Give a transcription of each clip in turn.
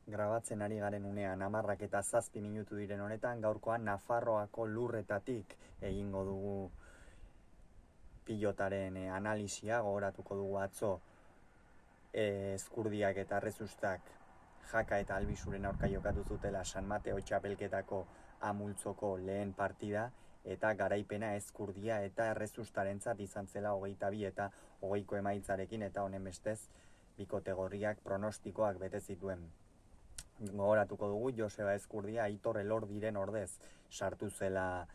Grabatzen ari garen unean 10:07 diren honetan, gaurkoan Nafarroako lurretatik egingo dugu pilotaren analisia, gogoratuko dugu atzo Ezkurdiak eta Errezustak Jaka eta Albisuren aurka jokatu zutela San Mateo txapelketako amultzoko lehen partida, eta garaipena Ezkurdia eta Errezustarentzat izan zela 22 eta 20ko emaitzarekin, eta honen bestez bikote gorriak pronostikoak bete zituen. Gogoratuko dugu Joseba Ezkurdia Aitor Elordiren ordez sartu zela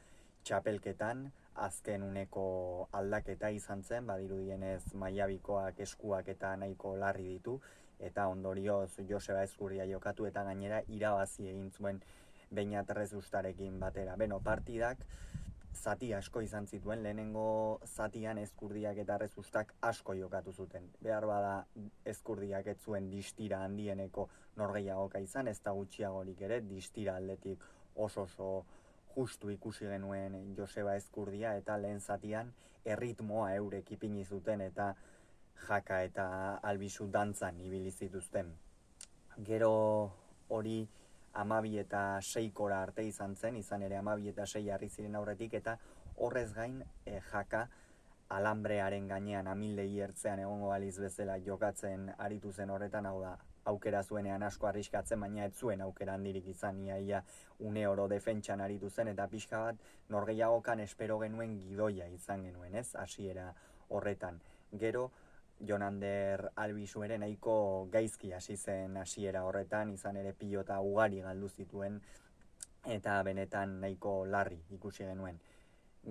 txapelketan, azken uneko aldaketa izan zen, badirudienez mailabikoak eskuak eta nahiko larri ditu, eta ondorioz Joseba Ezkurdia jokatu eta gainera irabazi egin zuen Beñat Errezustarekin batera. Partidak zati asko izan zituen, lehenengo zatian Ezkurdiak eta Errezustak asko jokatu zuten. Behar bada Ezkurdiak ez zuen distira handieneko norgehiagoka izan, ez da gutxiagorik ere, distira aldetik oso justu ikusi genuen Joseba Ezkurdia, eta lehen zatian erritmoa eurek ipini zuten eta Jaka eta Albisu dantzan ibili zituzten. Gero hori 12 eta 6kora arte izan zen, izan ere 12 eta 6 jarri ziren aurretik, eta horrez gain Jaka alambrearen gainean amildegi ertzean egongo baliz bezala jokatzen aritu zen horretan, hau da, aukera zuenean asko arriskatzen, baina ez zuen aukera handirik izan, ia une oro defentsan aritu zen, eta pixka bat norgehiagokan espero genuen gidoia izan genuen, ez, hasiera horretan. Gero Jon Ander Albisu ere nahiko gaizki hasi zen hasiera horretan, izan ere pilota ugari galdu zituen eta benetan nahiko larri ikusi genuen.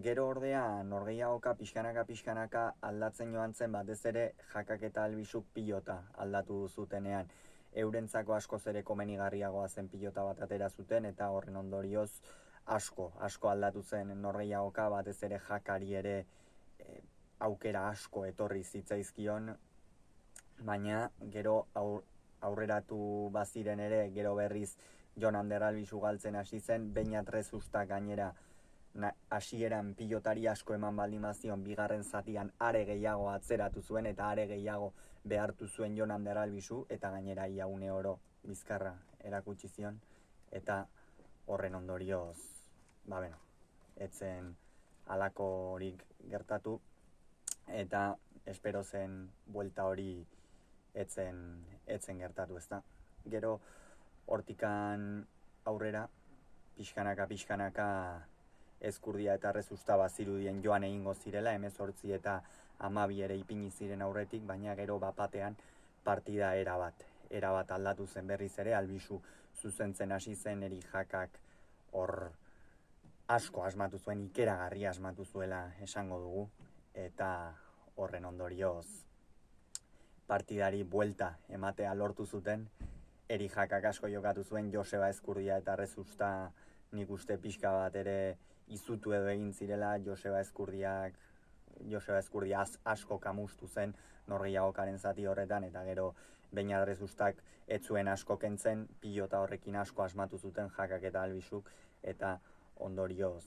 Gero ordea norgehiagoka pixkanaka aldatzen joan zen, batez ere Jakak eta Albisuk pilota aldatu zutenean. Eurentzako askoz ere komenigarriagoa zen pilota bat atera zuten, eta horren ondorioz asko aldatu zen norgehiagoka, batez ere Jakari ere aukera asko etorri zitzaizkion, baina gero aurreratu baziren ere, gero berriz Jon Ander Albisu galtzen hasi zen, Beñat Errezustak gainera hasieran pilotari asko eman baldin bazion, bigarren zatian are gehiago atzeratu zuen eta are gehiago behartu zuen Jon Ander Albisu, eta gainera ia une oro bizkarra erakutsi zion, eta horren ondorioz etzen halakorik gertatu, eta espero zen buelta hori etzen gertatu, ezta. Gero hortikan aurrera pixkanaka Ezkurdia eta Errezusta bazirudien joan egingo zirela, 18 eta 12 ere ipini ziren aurretik, baina gero bapatean partida erabat aldatu zen berriz ere, Albisu zuzentzen hasi zen, eri Jakak hor asko asmatu zuen, ikeragarri asmatu zuela esango dugu, eta horren ondorioz partidari buelta ematea lortu zuten. Eri Jakak asko jokatu zuen, Joseba Ezkurdia eta Errezusta nik uste pixka bat ere izutu edo egin zirela. Joseba Ezkurdia asko kamustu zen norgehiagokaren zati horretan, eta gero Beñat Errezustak ez zuen asko kentzen, pilota horrekin asko asmatu zuten Jakak eta Albisuk, eta ondorioz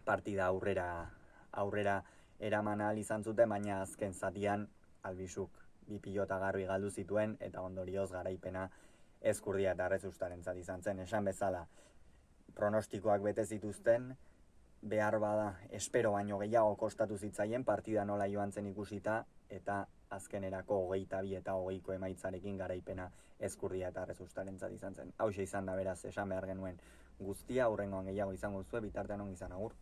partida aurrera eraman ahal izan zuten, baina azken zatian Albisuk bi pilota garbi galdu zituen, eta ondorioz garaipena Ezkurdia eta Errezustarentzat izan zen. Esan bezala, pronostikoak bete zituzten, behar bada espero baino gehiago kostatu zitzaien partida nola joan zen ikusita, eta azkenerako 22 eta 20ko emaitzarekin garaipena Ezkurdia eta Errezustarentzat izan zen. Hauxe izan da, beraz, esan behar genuen guztia, hurrengoan gehiago izango zuen, bitartean ongi izan, agur.